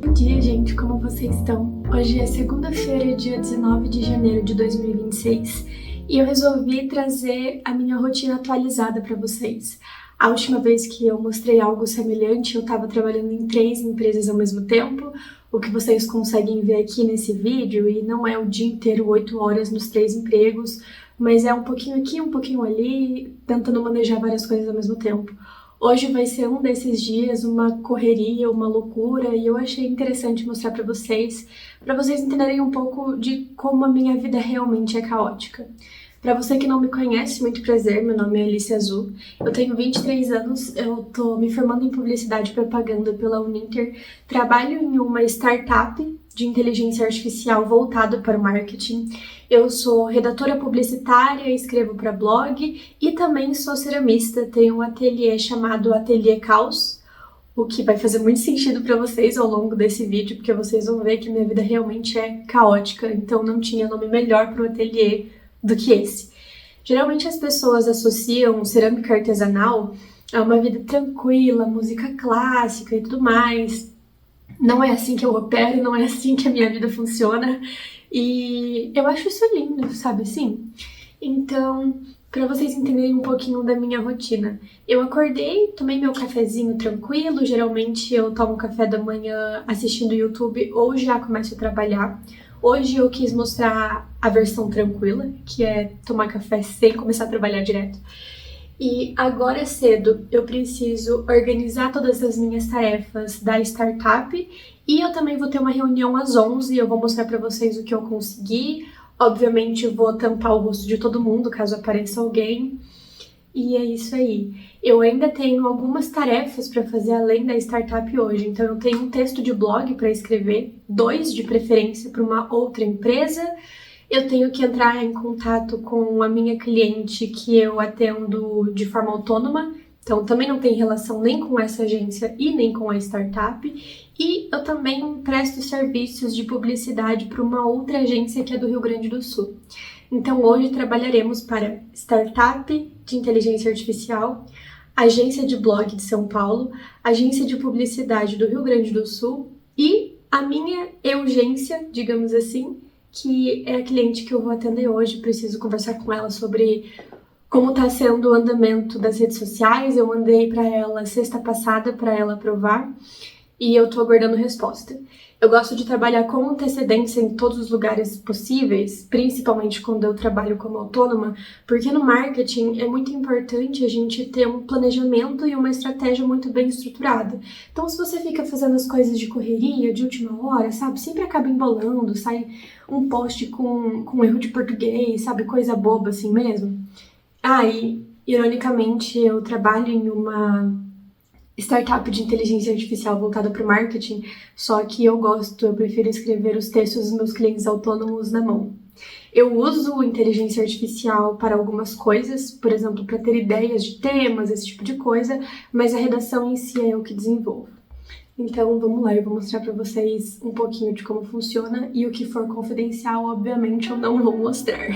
Bom dia, gente, como vocês estão? Hoje é segunda-feira, dia 19 de janeiro de 2026, e eu resolvi trazer a minha rotina atualizada para vocês. A última vez que eu mostrei algo semelhante, eu estava trabalhando em 3 empresas ao mesmo tempo, o que vocês conseguem ver aqui nesse vídeo, e não é o dia inteiro, 8 horas nos 3 empregos, mas é um pouquinho aqui, um pouquinho ali, tentando manejar várias coisas ao mesmo tempo. Hoje vai ser um desses dias, uma correria, uma loucura, e eu achei interessante mostrar para vocês entenderem um pouco de como a minha vida realmente é caótica. Para você que não me conhece, muito prazer, meu nome é Alice Azul, eu tenho 23 anos, eu tô me formando em publicidade e propaganda pela Uninter, trabalho em uma startup de inteligência artificial voltada para o marketing. Eu sou redatora publicitária, escrevo para blog e também sou ceramista, tenho um ateliê chamado Ateliê Caos, o que vai fazer muito sentido para vocês ao longo desse vídeo, porque vocês vão ver que minha vida realmente é caótica, então não tinha nome melhor para o ateliê do que esse. Geralmente as pessoas associam cerâmica artesanal a uma vida tranquila, música clássica e tudo mais. Não é assim que eu opero, não é assim que a minha vida funciona. E eu acho isso lindo, sabe assim? Então, para vocês entenderem um pouquinho da minha rotina. Eu acordei, tomei meu cafezinho tranquilo, geralmente eu tomo café da manhã assistindo YouTube ou já começo a trabalhar. Hoje eu quis mostrar a versão tranquila, que é tomar café sem começar a trabalhar direto. E agora cedo eu preciso organizar todas as minhas tarefas da startup e eu também vou ter uma reunião às 11 e eu vou mostrar para vocês o que eu consegui. Obviamente eu vou tampar o rosto de todo mundo caso apareça alguém. E é isso aí. Eu ainda tenho algumas tarefas para fazer além da startup hoje. Então eu tenho um texto de blog para escrever, 2 de preferência para uma outra empresa. Eu tenho que entrar em contato com a minha cliente que eu atendo de forma autônoma, então também não tem relação nem com essa agência e nem com a startup. E eu também presto serviços de publicidade para uma outra agência que é do Rio Grande do Sul. Então hoje trabalharemos para startup de inteligência artificial, agência de blog de São Paulo, agência de publicidade do Rio Grande do Sul e a minha urgência, digamos assim, que é a cliente que eu vou atender hoje. Preciso conversar com ela sobre como está sendo o andamento das redes sociais. Eu mandei para ela sexta passada para ela aprovar e eu estou aguardando resposta. Eu gosto de trabalhar com antecedência em todos os lugares possíveis, principalmente quando eu trabalho como autônoma, porque no marketing é muito importante a gente ter um planejamento e uma estratégia muito bem estruturada. Então, se você fica fazendo as coisas de correria, de última hora, sabe, sempre acaba embolando, sai um post com erro de português, sabe, coisa boba assim mesmo. E, ironicamente, eu trabalho em uma startup de inteligência artificial voltada para o marketing, só que eu prefiro escrever os textos dos meus clientes autônomos na mão. Eu uso inteligência artificial para algumas coisas, por exemplo, para ter ideias de temas, esse tipo de coisa, mas a redação em si é eu que desenvolvo. Então, vamos lá, eu vou mostrar para vocês um pouquinho de como funciona e o que for confidencial, obviamente, eu não vou mostrar.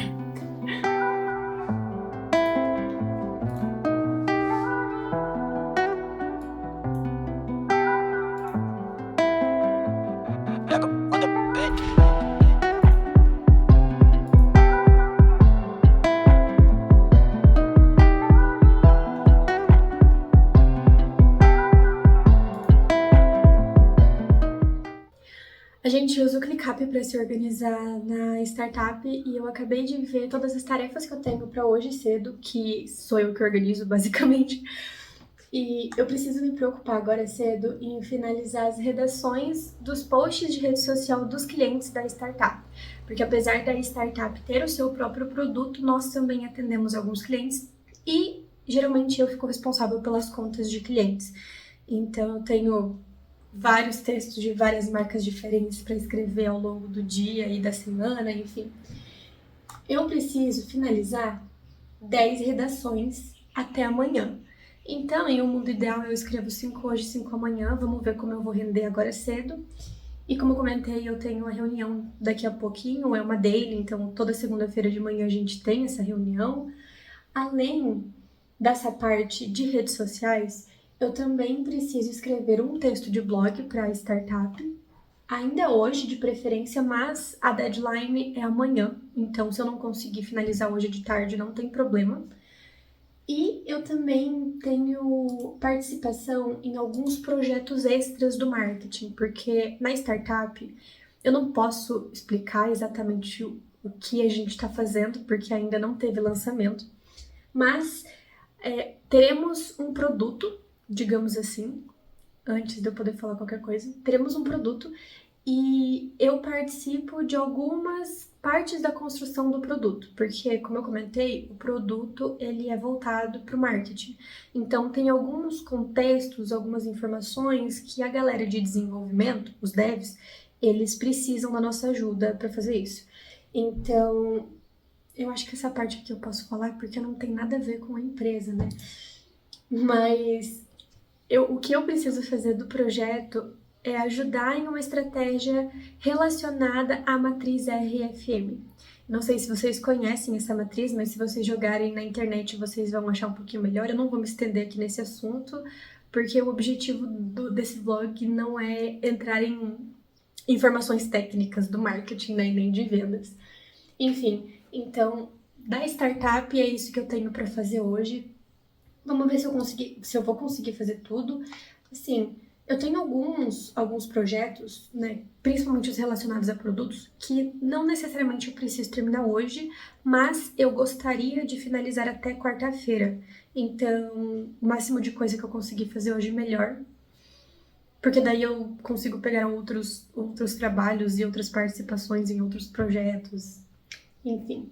A gente usa o ClickUp para se organizar na startup e eu acabei de ver todas as tarefas que eu tenho para hoje cedo, que sou eu que organizo basicamente. E eu preciso me preocupar agora cedo em finalizar as redações dos posts de rede social dos clientes da startup. Porque apesar da startup ter o seu próprio produto, nós também atendemos alguns clientes e geralmente eu fico responsável pelas contas de clientes. Então eu tenho vários textos de várias marcas diferentes para escrever ao longo do dia e da semana, enfim. Eu preciso finalizar 10 redações até amanhã. Então, em um mundo ideal, eu escrevo 5 hoje, 5 amanhã. Vamos ver como eu vou render agora cedo. E como eu comentei, eu tenho uma reunião daqui a pouquinho, é uma daily, então toda segunda-feira de manhã a gente tem essa reunião. Além dessa parte de redes sociais, eu também preciso escrever um texto de blog para a startup, ainda hoje, de preferência, mas a deadline é amanhã, então se eu não conseguir finalizar hoje de tarde, não tem problema. E eu também tenho participação em alguns projetos extras do marketing, porque na startup eu não posso explicar exatamente o que a gente está fazendo, porque ainda não teve lançamento, mas teremos um produto, digamos assim, antes de eu poder falar qualquer coisa, teremos um produto e eu participo de algumas partes da construção do produto, porque, como eu comentei, o produto ele é voltado para o marketing. Então, tem alguns contextos, algumas informações que a galera de desenvolvimento, os devs, eles precisam da nossa ajuda para fazer isso. Então, eu acho que essa parte aqui eu posso falar porque não tem nada a ver com a empresa, né? Mas o que eu preciso fazer do projeto é ajudar em uma estratégia relacionada à matriz RFM. Não sei se vocês conhecem essa matriz, mas se vocês jogarem na internet vocês vão achar um pouquinho melhor. Eu não vou me estender aqui nesse assunto, porque o objetivo desse vlog não é entrar em informações técnicas do marketing, né, nem de vendas. Enfim, então, da startup é isso que eu tenho para fazer hoje. Vamos ver se eu vou conseguir fazer tudo. Assim, eu tenho alguns projetos, né, principalmente os relacionados a produtos, que não necessariamente eu preciso terminar hoje, mas eu gostaria de finalizar até quarta-feira. Então, o máximo de coisa que eu conseguir fazer hoje, melhor. Porque daí eu consigo pegar outros trabalhos e outras participações em outros projetos. Enfim.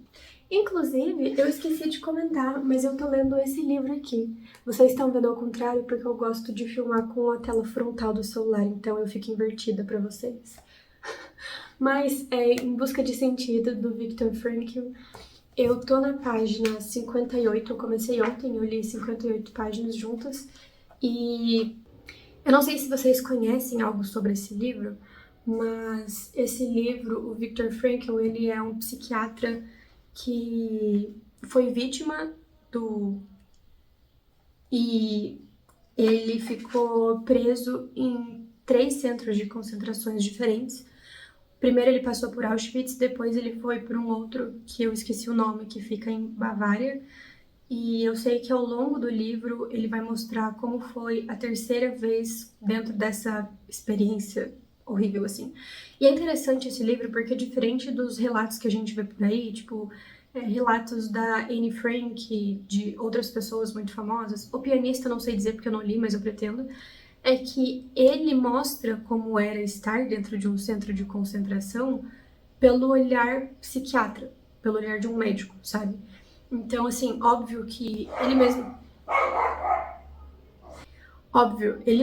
Inclusive, eu esqueci de comentar, mas eu tô lendo esse livro aqui. Vocês estão vendo ao contrário porque eu gosto de filmar com a tela frontal do celular, então eu fico invertida pra vocês. Mas é Em Busca de Sentido, do Viktor Frankl. Eu tô na página 58, eu comecei ontem, eu li 58 páginas juntas. E eu não sei se vocês conhecem algo sobre esse livro, mas esse livro, o Viktor Frankl, ele é um psiquiatra que foi vítima e ele ficou preso em 3 centros de concentrações diferentes. Primeiro ele passou por Auschwitz, depois ele foi por um outro, que eu esqueci o nome, que fica em Bavária. E eu sei que ao longo do livro ele vai mostrar como foi a 3ª vez dentro dessa experiência horrível, assim. E é interessante esse livro porque é diferente dos relatos que a gente vê por aí, tipo, relatos da Anne Frank, de outras pessoas muito famosas. O Pianista, não sei dizer porque eu não li, mas eu pretendo. É que ele mostra como era estar dentro de um centro de concentração pelo olhar psiquiatra, pelo olhar de um médico, sabe? Então, assim, óbvio que ele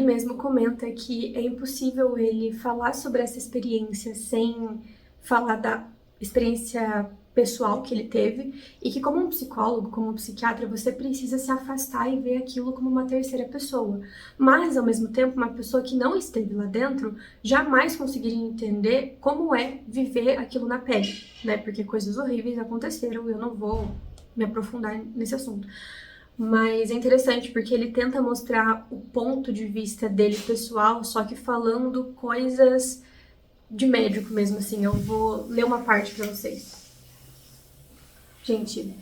mesmo comenta que é impossível ele falar sobre essa experiência sem falar da experiência pessoal que ele teve e que como um psicólogo, como um psiquiatra, você precisa se afastar e ver aquilo como uma terceira pessoa. Mas, ao mesmo tempo, uma pessoa que não esteve lá dentro jamais conseguiria entender como é viver aquilo na pele, né? Porque coisas horríveis aconteceram e eu não vou me aprofundar nesse assunto. Mas é interessante porque ele tenta mostrar o ponto de vista dele pessoal, só que falando coisas de médico mesmo, assim. Eu vou ler uma parte pra vocês. Gente,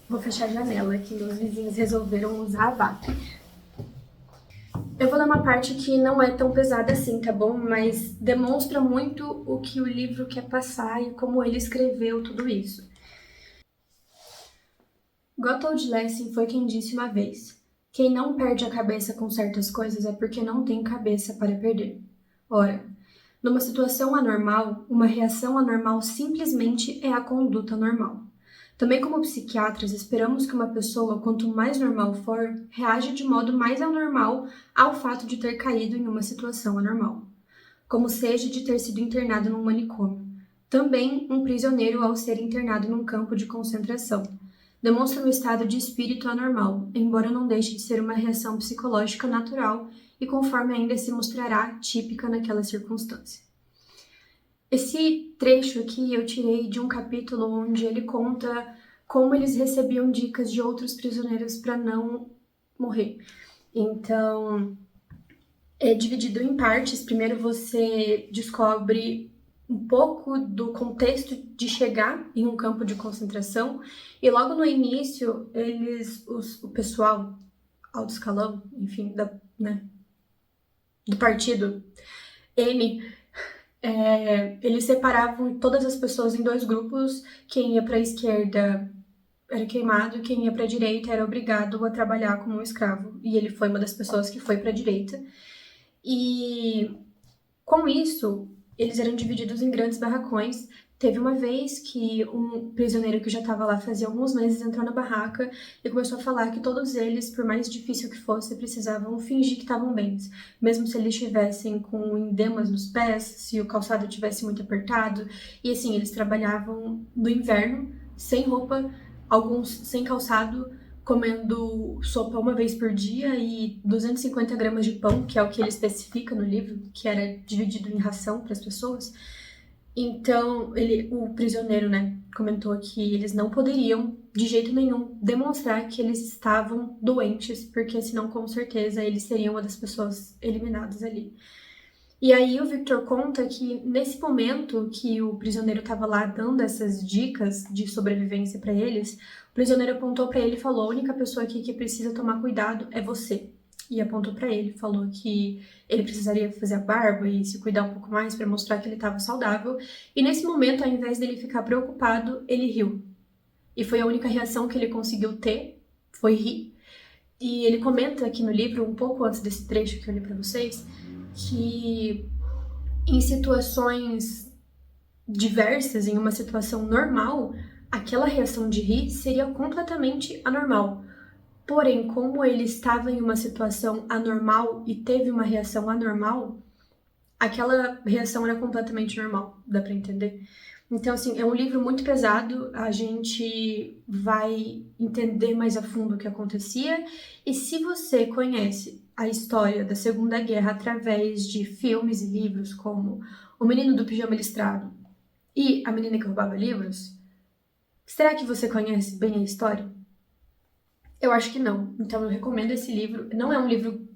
vou fechar a janela que meus vizinhos resolveram usar a vaca. Eu vou ler uma parte que não é tão pesada assim, tá bom? Mas demonstra muito o que o livro quer passar e como ele escreveu tudo isso. Gotthold Lessing foi quem disse uma vez: quem não perde a cabeça com certas coisas é porque não tem cabeça para perder. Ora, numa situação anormal, uma reação anormal simplesmente é a conduta normal. Também como psiquiatras, esperamos que uma pessoa, quanto mais normal for, reaja de modo mais anormal ao fato de ter caído em uma situação anormal, como seja de ter sido internado num manicômio. Também um prisioneiro ao ser internado num campo de concentração demonstra um estado de espírito anormal, embora não deixe de ser uma reação psicológica natural e conforme ainda se mostrará típica naquela circunstância. Esse trecho aqui eu tirei de um capítulo onde ele conta como eles recebiam dicas de outros prisioneiros para não morrer. Então, é dividido em partes. Primeiro você descobre um pouco do contexto de chegar em um campo de concentração e logo no início o pessoal alto escalão, enfim, do partido M, eles separavam todas as pessoas em dois grupos. Quem ia para a esquerda era queimado, quem ia para a direita era obrigado a trabalhar como um escravo. E ele foi uma das pessoas que foi para a direita. E com isso, eles eram divididos em grandes barracões. Teve uma vez que um prisioneiro que já estava lá fazia alguns meses entrou na barraca e começou a falar que todos eles, por mais difícil que fosse, precisavam fingir que estavam bem. Mesmo se eles estivessem com endemas nos pés, se o calçado estivesse muito apertado. E assim, eles trabalhavam no inverno, sem roupa, alguns sem calçado, comendo sopa uma vez por dia e 250 gramas de pão, que é o que ele especifica no livro, que era dividido em ração para as pessoas. Então, o prisioneiro, né, comentou que eles não poderiam, de jeito nenhum, demonstrar que eles estavam doentes, porque senão, com certeza, eles seriam uma das pessoas eliminadas ali. E aí o Victor conta que nesse momento que o prisioneiro estava lá dando essas dicas de sobrevivência para eles, o prisioneiro apontou para ele e falou: a única pessoa aqui que precisa tomar cuidado é você. E apontou para ele, falou que ele precisaria fazer a barba e se cuidar um pouco mais para mostrar que ele estava saudável. E nesse momento, ao invés dele ficar preocupado, ele riu. E foi a única reação que ele conseguiu ter, foi rir. E ele comenta aqui no livro, um pouco antes desse trecho que eu li para vocês, que em situações diversas, em uma situação normal, aquela reação de rir seria completamente anormal. Porém, como ele estava em uma situação anormal e teve uma reação anormal, aquela reação era completamente normal, dá pra entender? Então, assim, é um livro muito pesado, a gente vai entender mais a fundo o que acontecia, e se você conhece a história da Segunda Guerra através de filmes e livros como O Menino do Pijama Listrado e A Menina que Roubava Livros, será que você conhece bem a história? Eu acho que não, então eu recomendo esse livro. Não é um livro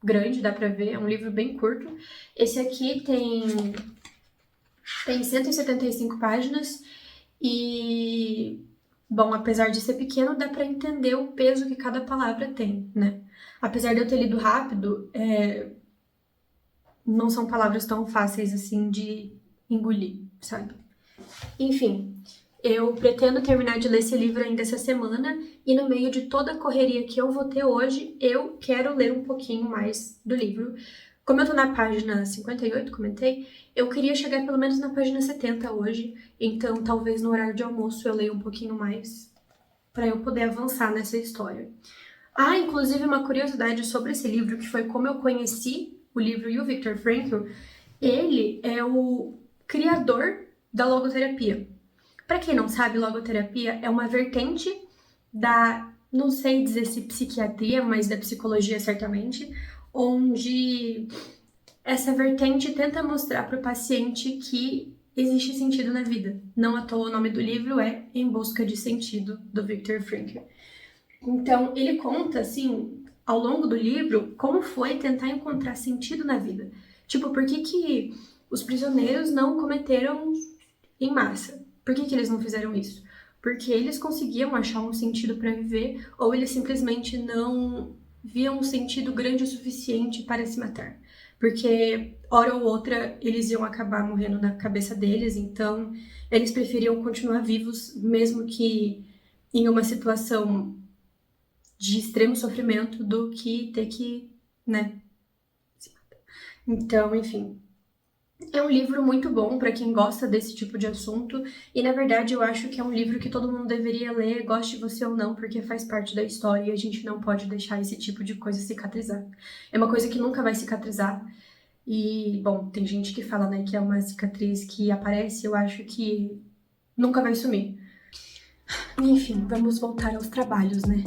grande, dá pra ver, é um livro bem curto. Esse aqui tem 175 páginas e, bom, apesar de ser pequeno, dá pra entender o peso que cada palavra tem, né? Apesar de eu ter lido rápido, não são palavras tão fáceis assim de engolir, sabe? Enfim, eu pretendo terminar de ler esse livro ainda essa semana e no meio de toda a correria que eu vou ter hoje, eu quero ler um pouquinho mais do livro. Como eu tô na página 58, comentei, eu queria chegar pelo menos na página 70 hoje, então talvez no horário de almoço eu leia um pouquinho mais. para eu poder avançar nessa história. Ah, inclusive uma curiosidade sobre esse livro, que foi como eu conheci o livro e o Viktor Frankl. Ele é o criador da logoterapia. Para quem não sabe, logoterapia é uma vertente da, não sei dizer se psiquiatria, mas da psicologia certamente, onde essa vertente tenta mostrar para o paciente que existe sentido na vida. Não à toa o nome do livro é Em Busca de Sentido, do Viktor Frankl. Então, ele conta, assim, ao longo do livro, como foi tentar encontrar sentido na vida. Tipo, por que os prisioneiros não cometeram em massa? Por que eles não fizeram isso? Porque eles conseguiam achar um sentido para viver, ou eles simplesmente não viam um sentido grande o suficiente para se matar. Porque, hora ou outra, eles iam acabar morrendo na cabeça deles, então eles preferiam continuar vivos, mesmo que em uma situação de extremo sofrimento, do que ter que, né, se matar. Então, enfim, é um livro muito bom para quem gosta desse tipo de assunto, e na verdade eu acho que é um livro que todo mundo deveria ler, goste você ou não, porque faz parte da história e a gente não pode deixar esse tipo de coisa cicatrizar. É uma coisa que nunca vai cicatrizar. E, bom, tem gente que fala, né, que é uma cicatriz que aparece, eu acho que nunca vai sumir. Enfim, vamos voltar aos trabalhos, né?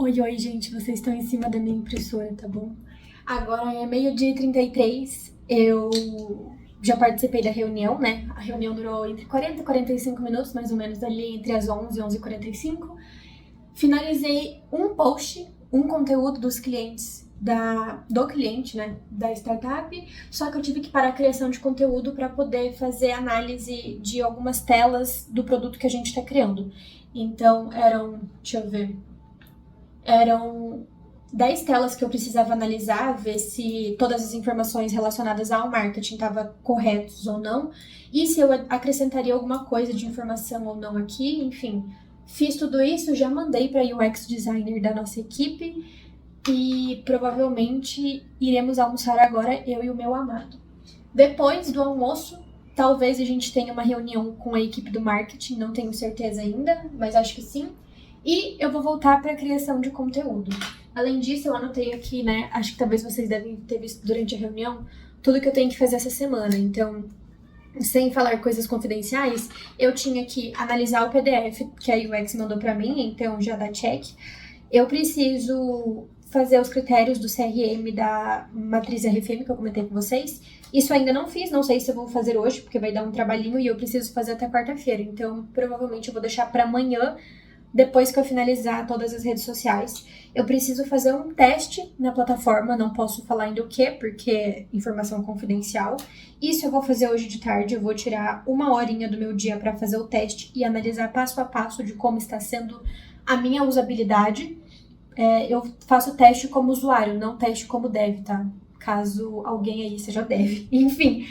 Oi, gente, vocês estão em cima da minha impressora, tá bom? Agora é 12h33, eu já participei da reunião, né? A reunião durou entre 40 e 45 minutos, mais ou menos ali entre as 11 e 11h45. Finalizei um post, um conteúdo dos clientes, do cliente, né, da startup, só que eu tive que parar a criação de conteúdo para poder fazer análise de algumas telas do produto que a gente está criando. Então, eram 10 telas que eu precisava analisar, ver se todas as informações relacionadas ao marketing estavam corretas ou não, e se eu acrescentaria alguma coisa de informação ou não aqui, enfim. Fiz tudo isso, já mandei para a UX designer da nossa equipe e provavelmente iremos almoçar agora, eu e o meu amado. Depois do almoço, talvez a gente tenha uma reunião com a equipe do marketing, não tenho certeza ainda, mas acho que sim. E eu vou voltar para a criação de conteúdo. Além disso, eu anotei aqui, né, acho que talvez vocês devem ter visto durante a reunião, tudo que eu tenho que fazer essa semana. Então, sem falar coisas confidenciais, eu tinha que analisar o PDF que a UX mandou para mim, então já dá check. Eu preciso fazer os critérios do CRM da matriz RFM que eu comentei com vocês. Isso ainda não fiz, não sei se eu vou fazer hoje, porque vai dar um trabalhinho e eu preciso fazer até quarta-feira. Então, provavelmente eu vou deixar para amanhã, depois que eu finalizar todas as redes sociais. Eu preciso fazer um teste na plataforma, não posso falar ainda o que, porque é informação confidencial. Isso eu vou fazer hoje de tarde, eu vou tirar 1 horinha do meu dia para fazer o teste e analisar passo a passo de como está sendo a minha usabilidade. Eu faço teste como usuário, não teste como dev, tá? Caso alguém aí seja dev. Enfim.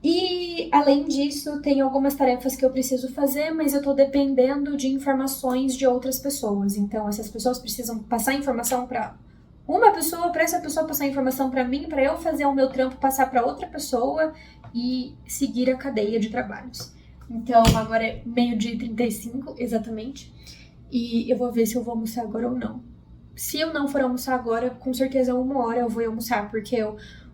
E, além disso, tem algumas tarefas que eu preciso fazer, mas eu tô dependendo de informações de outras pessoas. Então, essas pessoas precisam passar informação para uma pessoa, para essa pessoa passar informação para mim, para eu fazer o meu trampo passar para outra pessoa e seguir a cadeia de trabalhos. Então, agora é 12h35, exatamente. E eu vou ver se eu vou almoçar agora ou não. Se eu não for almoçar agora, com certeza 1 hora eu vou almoçar, porque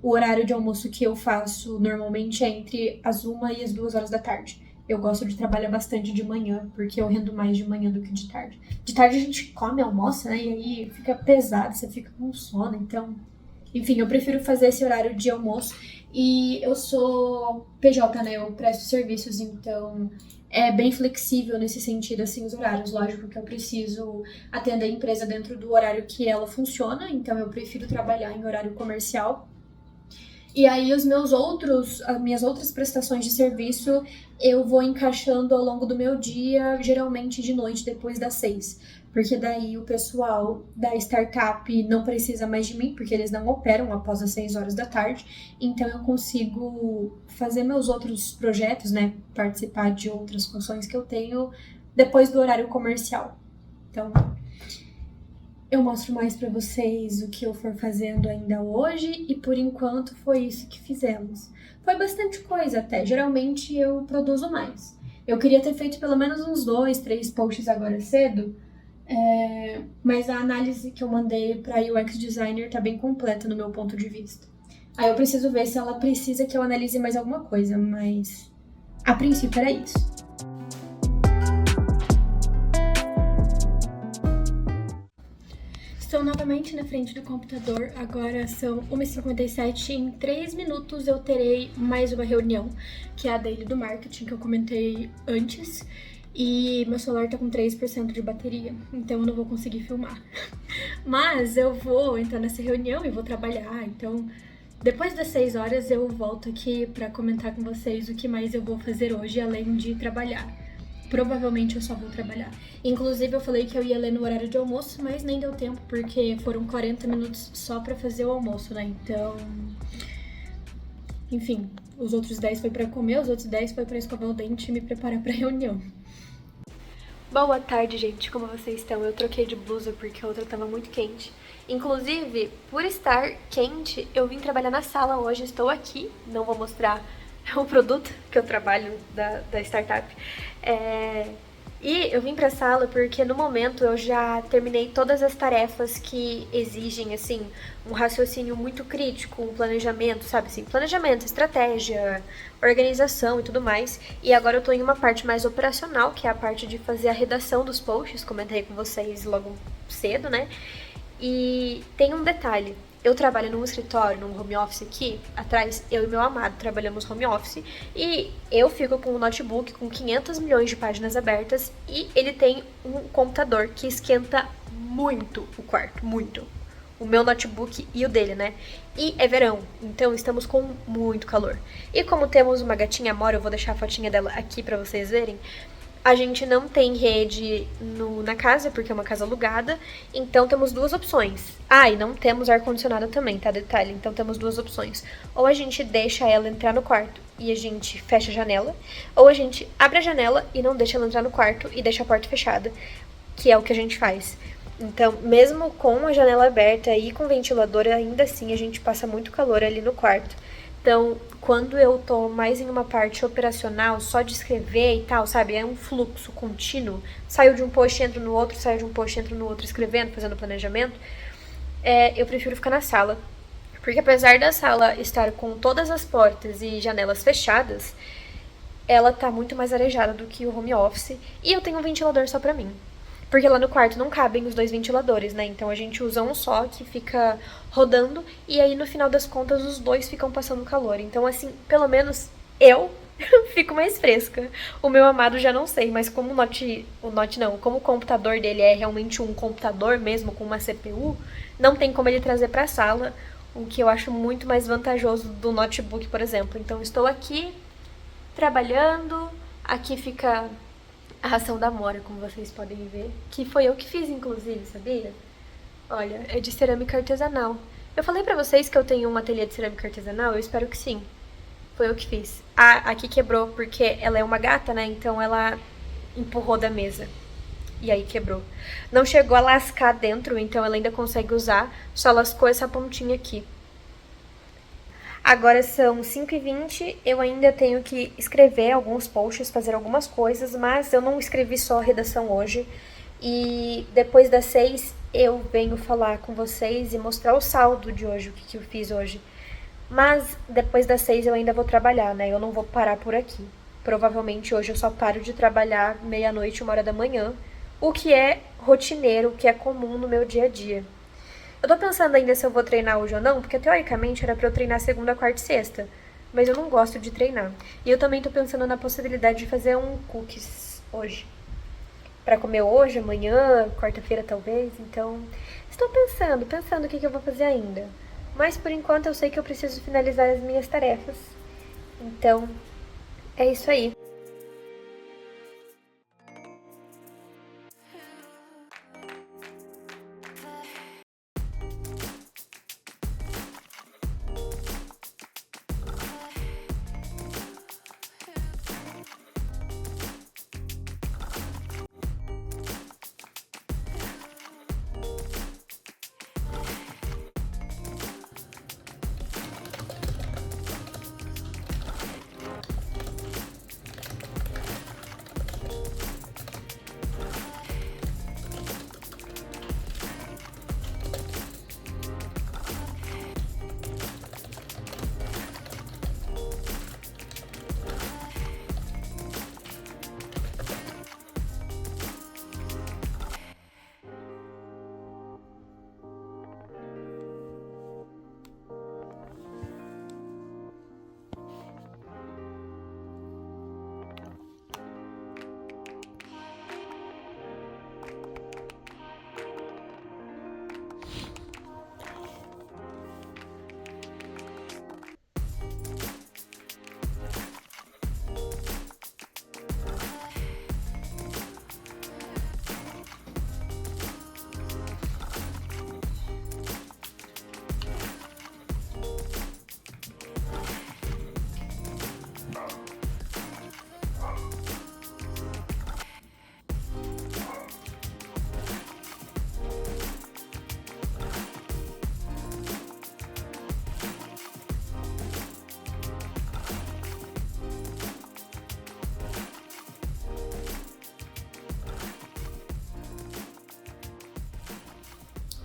o horário de almoço que eu faço normalmente é entre as 1 e as 2 horas da tarde. Eu gosto de trabalhar bastante de manhã, porque eu rendo mais de manhã do que de tarde. De tarde a gente come, almoça, né? E aí fica pesado, você fica com sono. Então, enfim, eu prefiro fazer esse horário de almoço. E eu sou PJ, né? Eu presto serviços, então é bem flexível nesse sentido, assim, os horários. Lógico que eu preciso atender a empresa dentro do horário que ela funciona, então eu prefiro trabalhar em horário comercial. E aí as minhas outras prestações de serviço eu vou encaixando ao longo do meu dia, geralmente de noite depois das 6. Porque daí o pessoal da startup não precisa mais de mim, porque eles não operam após as 6 horas da tarde. Então eu consigo fazer meus outros projetos, né? Participar de outras funções que eu tenho depois do horário comercial. Então, eu mostro mais pra vocês o que eu for fazendo ainda hoje e por enquanto foi isso que fizemos. Foi bastante coisa até, geralmente eu produzo mais. Eu queria ter feito pelo menos uns 2, 3 posts agora cedo, mas a análise que eu mandei pra UX Designer tá bem completa no meu ponto de vista. Aí eu preciso ver se ela precisa que eu analise mais alguma coisa, mas a princípio era isso. Estou novamente na frente do computador, agora são 1h57 e em 3 minutos eu terei mais uma reunião, que é a daily do marketing que eu comentei antes, e meu celular tá com 3% de bateria, então eu não vou conseguir filmar. Mas eu vou entrar nessa reunião e vou trabalhar, então depois das 6 horas eu volto aqui para comentar com vocês o que mais eu vou fazer hoje, além de trabalhar. Provavelmente eu só vou trabalhar. Inclusive eu falei que eu ia ler no horário de almoço, mas nem deu tempo, porque foram 40 minutos só pra fazer o almoço, né? Então, enfim, os outros 10 foi pra comer, os outros 10 foi pra escovar o dente e me preparar pra reunião. Boa tarde, gente. Como vocês estão? Eu troquei de blusa porque a outra tava muito quente. Inclusive, por estar quente, eu vim trabalhar na sala hoje. Estou aqui, não vou mostrar o produto que eu trabalho da startup. E eu vim pra sala porque no momento eu já terminei todas as tarefas que exigem, assim, um raciocínio muito crítico, um planejamento, sabe assim, planejamento, estratégia, organização e tudo mais. E agora eu tô em uma parte mais operacional, que é a parte de fazer a redação dos posts, comentei com vocês logo cedo, né? E tem um detalhe. Eu trabalho num escritório, num home office aqui, atrás, eu e meu amado trabalhamos home office, e eu fico com um notebook com 500 milhões de páginas abertas, e ele tem um computador que esquenta muito o quarto, muito. O meu notebook e o dele, né? E é verão, então estamos com muito calor. E como temos uma gatinha Amora, eu vou deixar a fotinha dela aqui pra vocês verem, a gente não tem rede na casa, porque é uma casa alugada, então temos duas opções. Ah, e não temos ar-condicionado também, tá? Detalhe, então temos duas opções. Ou a gente deixa ela entrar no quarto e a gente fecha a janela, ou a gente abre a janela e não deixa ela entrar no quarto e deixa a porta fechada, que é o que a gente faz. Então, mesmo com a janela aberta e com o ventilador, ainda assim a gente passa muito calor ali no quarto. Então, quando eu tô mais em uma parte operacional, só de escrever e tal, sabe? É um fluxo contínuo. Saio de um post, entro no outro, saio de um post, entro no outro, escrevendo, fazendo planejamento. Eu prefiro ficar na sala. Porque apesar da sala estar com todas as portas e janelas fechadas, ela tá muito mais arejada do que o home office. E eu tenho um ventilador só pra mim. Porque lá no quarto não cabem os dois ventiladores, né? Então a gente usa um só que fica rodando e aí no final das contas os dois ficam passando calor. Então assim, pelo menos eu fico mais fresca. O meu amado já não sei, mas como como o computador dele é realmente um computador mesmo com uma CPU, não tem como ele trazer pra sala, o que eu acho muito mais vantajoso do notebook, por exemplo. Então estou aqui trabalhando, aqui fica a ração da Amora, como vocês podem ver, que foi eu que fiz, inclusive, sabia? Olha, é de cerâmica artesanal. Eu falei pra vocês que eu tenho um ateliê de cerâmica artesanal? Eu espero que sim. Foi eu que fiz. Ah, aqui quebrou porque ela é uma gata, né? Então ela empurrou da mesa. E aí quebrou. Não chegou a lascar dentro, então ela ainda consegue usar. Só lascou essa pontinha aqui. Agora são 5h20, eu ainda tenho que escrever alguns posts, fazer algumas coisas, mas eu não escrevi só a redação hoje. E depois das 6 eu venho falar com vocês e mostrar o saldo de hoje, o que eu fiz hoje. Mas depois das 6 eu ainda vou trabalhar, né? Eu não vou parar por aqui. Provavelmente hoje eu só paro de trabalhar meia-noite, 1h da manhã, o que é rotineiro, o que é comum no meu dia a dia. Eu tô pensando ainda se eu vou treinar hoje ou não, porque teoricamente era pra eu treinar segunda, quarta e sexta, mas eu não gosto de treinar. E eu também tô pensando na possibilidade de fazer um cookies hoje, pra comer hoje, amanhã, quarta-feira talvez. Então, estou pensando o que eu vou fazer ainda. Mas por enquanto eu sei que eu preciso finalizar as minhas tarefas. Então, é isso aí.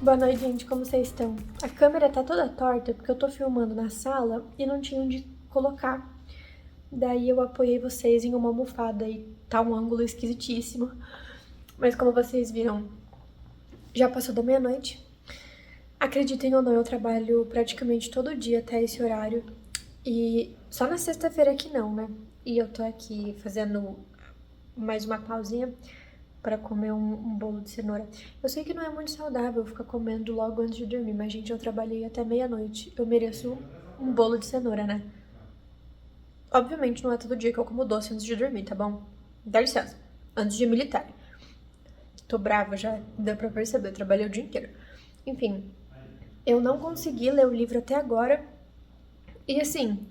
Boa noite, gente, como vocês estão? A câmera tá toda torta porque eu tô filmando na sala e não tinha onde colocar. Daí eu apoiei vocês em uma almofada e tá um ângulo esquisitíssimo. Mas como vocês viram, já passou da meia-noite. Acreditem ou não, eu trabalho praticamente todo dia até esse horário. E só na sexta-feira que não, né? E eu tô aqui fazendo mais uma pausinha pra comer um bolo de cenoura. Eu sei que não é muito saudável ficar comendo logo antes de dormir, mas, gente, eu trabalhei até meia-noite. Eu mereço um bolo de cenoura, né? Obviamente não é todo dia que eu como doce antes de dormir, tá bom? Dá licença. Antes de militar. Tô brava já, deu pra perceber, eu trabalhei o dia inteiro. Enfim, eu não consegui ler o livro até agora. E assim,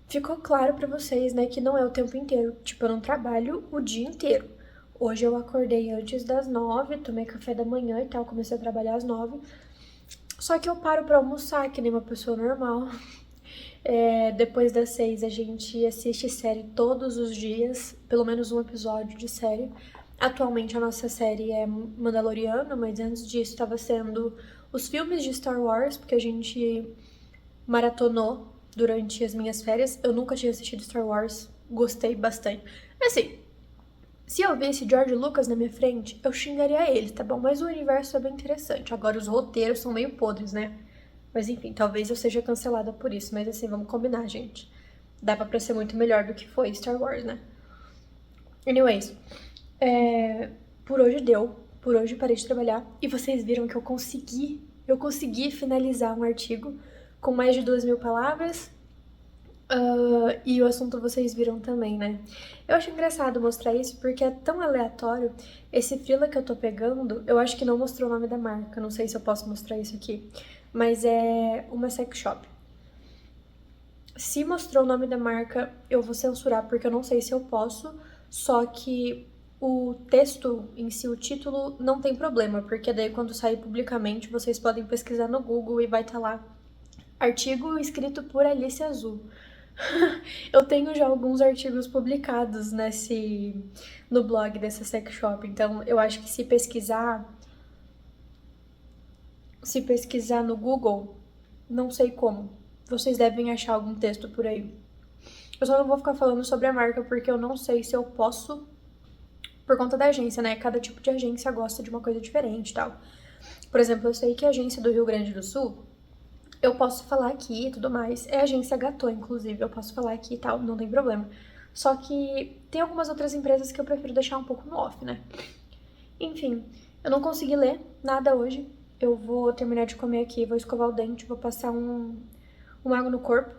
ficou claro pra vocês, né, que não é o tempo inteiro. Tipo, eu não trabalho o dia inteiro. Hoje eu acordei antes das 9, tomei café da manhã e tal, comecei a trabalhar às 9. Só que eu paro pra almoçar, que nem uma pessoa normal. Depois das 6 a gente assiste série todos os dias, pelo menos um episódio de série. Atualmente a nossa série é Mandaloriano, mas antes disso estava sendo os filmes de Star Wars, porque a gente maratonou durante as minhas férias. Eu nunca tinha assistido Star Wars, gostei bastante. Assim, se eu visse George Lucas na minha frente, eu xingaria ele, tá bom? Mas o universo é bem interessante. Agora os roteiros são meio podres, né? Mas enfim, talvez eu seja cancelada por isso. Mas assim, vamos combinar, gente. Dava pra ser muito melhor do que foi Star Wars, né? Anyways, por hoje deu. Por hoje parei de trabalhar. E vocês viram que eu consegui finalizar um artigo com mais de 2.000 palavras. E o assunto vocês viram também, né? Eu acho engraçado mostrar isso porque é tão aleatório. Esse freela que eu tô pegando, eu acho que não mostrou o nome da marca. Não sei se eu posso mostrar isso aqui. Mas é uma sex shop. Se mostrou o nome da marca, eu vou censurar porque eu não sei se eu posso. Só que o texto em si, o título, não tem problema. Porque daí quando sair publicamente, vocês podem pesquisar no Google e vai estar lá. Artigo escrito por Alice Azul. Eu tenho já alguns artigos publicados no blog dessa sex shop, então eu acho que se pesquisar no Google, não sei como, vocês devem achar algum texto por aí. Eu só não vou ficar falando sobre a marca porque eu não sei se eu posso, por conta da agência, né? Cada tipo de agência gosta de uma coisa diferente e tal. Por exemplo, eu sei que a agência do Rio Grande do Sul, eu posso falar aqui e tudo mais. É a agência Gatô, inclusive, eu posso falar aqui e tal, não tem problema. Só que tem algumas outras empresas que eu prefiro deixar um pouco no off, né? Enfim, eu não consegui ler nada hoje. Eu vou terminar de comer aqui, vou escovar o dente, vou passar uma água no corpo.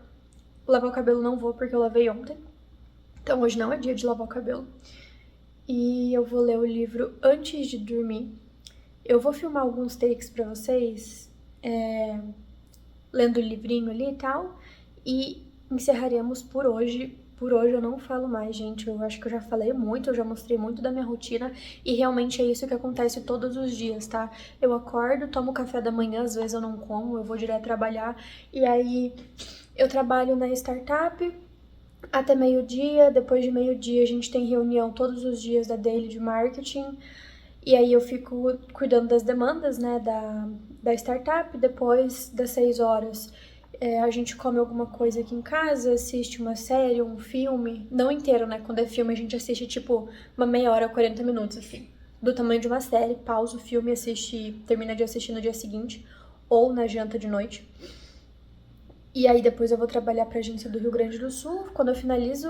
Lavar o cabelo não vou porque eu lavei ontem. Então hoje não é dia de lavar o cabelo. E eu vou ler o livro antes de dormir. Eu vou filmar alguns takes pra vocês, lendo o livrinho ali e tal. E encerraremos por hoje. Por hoje eu não falo mais, gente. Eu acho que eu já falei muito, eu já mostrei muito da minha rotina. E realmente é isso que acontece todos os dias, tá? Eu acordo, tomo café da manhã, às vezes eu não como, eu vou direto trabalhar. E aí eu trabalho na startup até meio-dia. Depois de meio-dia a gente tem reunião todos os dias da daily de marketing. E aí eu fico cuidando das demandas, né, da startup. Depois das 6 horas a gente come alguma coisa aqui em casa, assiste uma série, um filme. Não inteiro, né? Quando é filme a gente assiste tipo uma meia hora, 40 minutos, assim. Do tamanho de uma série, pausa o filme e termina de assistir no dia seguinte. Ou na janta de noite. E aí depois eu vou trabalhar pra agência do Rio Grande do Sul. Quando eu finalizo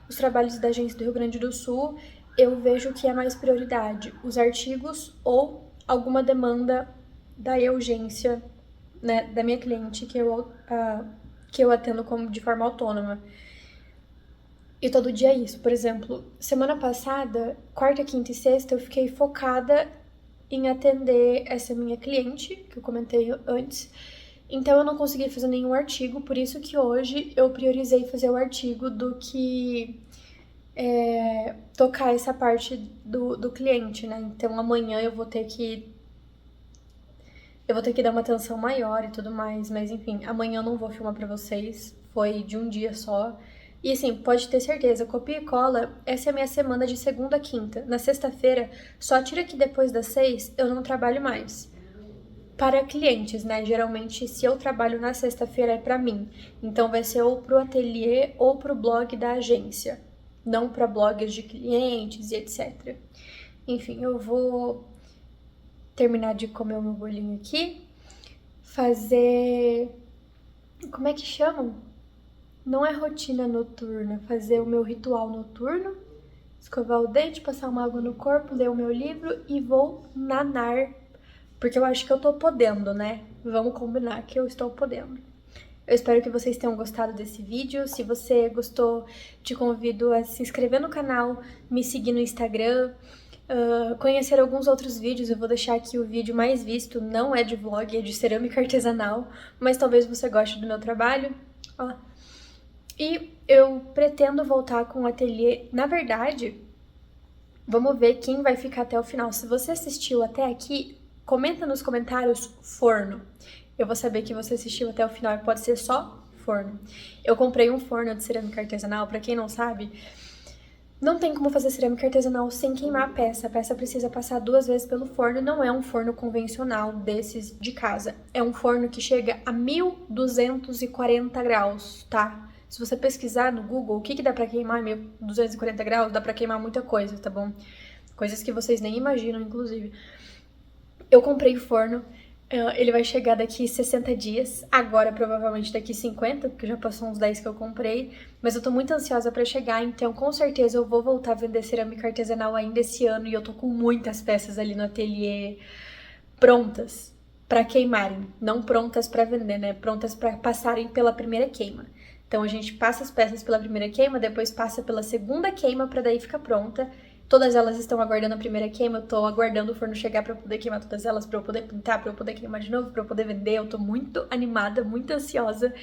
os trabalhos da agência do Rio Grande do Sul, eu vejo o que é mais prioridade, os artigos ou alguma demanda da urgência, né, da minha cliente que eu atendo de forma autônoma. E todo dia é isso. Por exemplo, semana passada, quarta, quinta e sexta, eu fiquei focada em atender essa minha cliente, que eu comentei antes. Então eu não consegui fazer nenhum artigo, por isso que hoje eu priorizei fazer o artigo do que tocar essa parte do cliente, né? Então amanhã eu vou ter que dar uma atenção maior e tudo mais, mas enfim, amanhã eu não vou filmar pra vocês, foi de um dia só. E assim, pode ter certeza, copia e cola, essa é a minha semana de segunda a quinta. Na sexta-feira, só tira que depois das 6 eu não trabalho mais. Para clientes, né? Geralmente, se eu trabalho na sexta-feira é pra mim. Então vai ser ou pro ateliê ou pro blog da agência. Não para blogs de clientes e etc. Enfim, eu vou terminar de comer o meu bolinho aqui. Fazer... Como é que chamam? Não é rotina noturna. Fazer o meu ritual noturno. Escovar o dente, passar uma água no corpo, ler o meu livro e vou nanar. Porque eu acho que eu tô podendo, né? Vamos combinar que eu estou podendo. Eu espero que vocês tenham gostado desse vídeo. Se você gostou, te convido a se inscrever no canal, me seguir no Instagram, conhecer alguns outros vídeos. Eu vou deixar aqui o vídeo mais visto, não é de vlog, é de cerâmica artesanal, mas talvez você goste do meu trabalho. Ó. E eu pretendo voltar com o ateliê. Na verdade, vamos ver quem vai ficar até o final. Se você assistiu até aqui, comenta nos comentários forno. Eu vou saber que você assistiu até o final e pode ser só forno. Eu comprei um forno de cerâmica artesanal, pra quem não sabe, não tem como fazer cerâmica artesanal sem queimar a peça. A peça precisa passar 2 vezes pelo forno. Não é um forno convencional desses de casa. É um forno que chega a 1240 graus, tá? Se você pesquisar no Google o que dá pra queimar 1240 graus, dá pra queimar muita coisa, tá bom? Coisas que vocês nem imaginam, inclusive. Eu comprei o forno, ele vai chegar daqui 60 dias, agora provavelmente daqui 50, porque já passou uns 10 que eu comprei, mas eu tô muito ansiosa pra chegar, então com certeza eu vou voltar a vender cerâmica artesanal ainda esse ano, e eu tô com muitas peças ali no ateliê prontas pra queimarem, não prontas pra vender, né, prontas pra passarem pela primeira queima. Então a gente passa as peças pela primeira queima, depois passa pela segunda queima pra daí ficar pronta. Todas elas estão aguardando a primeira queima, eu tô aguardando o forno chegar pra eu poder queimar todas elas, pra eu poder pintar, pra eu poder queimar de novo, pra eu poder vender. Eu tô muito animada, muito ansiosa.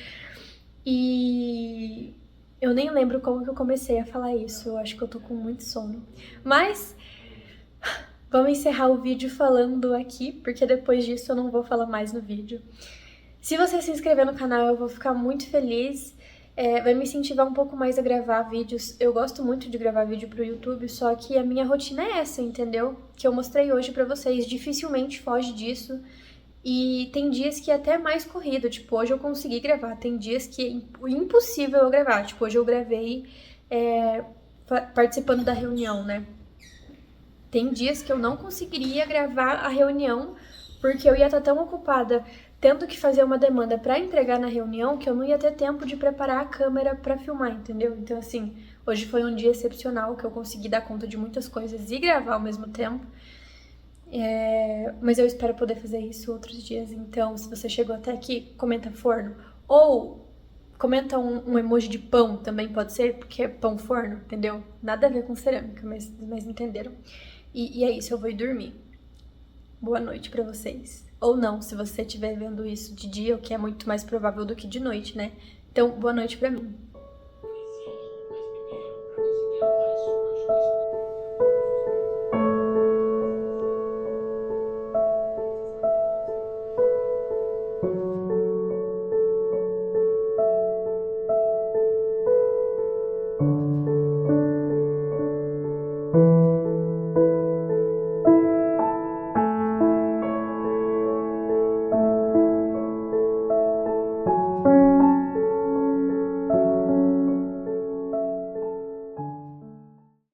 E eu nem lembro como que eu comecei a falar isso, eu acho que eu tô com muito sono. Mas vamos encerrar o vídeo falando aqui, porque depois disso eu não vou falar mais no vídeo. Se você se inscrever no canal, eu vou ficar muito feliz. Vai me incentivar um pouco mais a gravar vídeos. Eu gosto muito de gravar vídeo pro YouTube, só que a minha rotina é essa, entendeu? Que eu mostrei hoje pra vocês. Dificilmente foge disso. E tem dias que é até mais corrido, tipo, hoje eu consegui gravar, tem dias que é impossível eu gravar, tipo, hoje eu gravei participando da reunião, né? Tem dias que eu não conseguiria gravar a reunião porque eu ia estar tão ocupada tendo que fazer uma demanda para entregar na reunião que eu não ia ter tempo de preparar a câmera para filmar, entendeu? Então, assim, hoje foi um dia excepcional que eu consegui dar conta de muitas coisas e gravar ao mesmo tempo. Mas eu espero poder fazer isso outros dias. Então, se você chegou até aqui, comenta forno. Ou comenta um emoji de pão também pode ser, porque é pão forno, entendeu? Nada a ver com cerâmica, mas entenderam. E é isso, eu vou ir dormir. Boa noite pra vocês. Ou não, se você estiver vendo isso de dia, o que é muito mais provável do que de noite, né? Então, boa noite pra mim.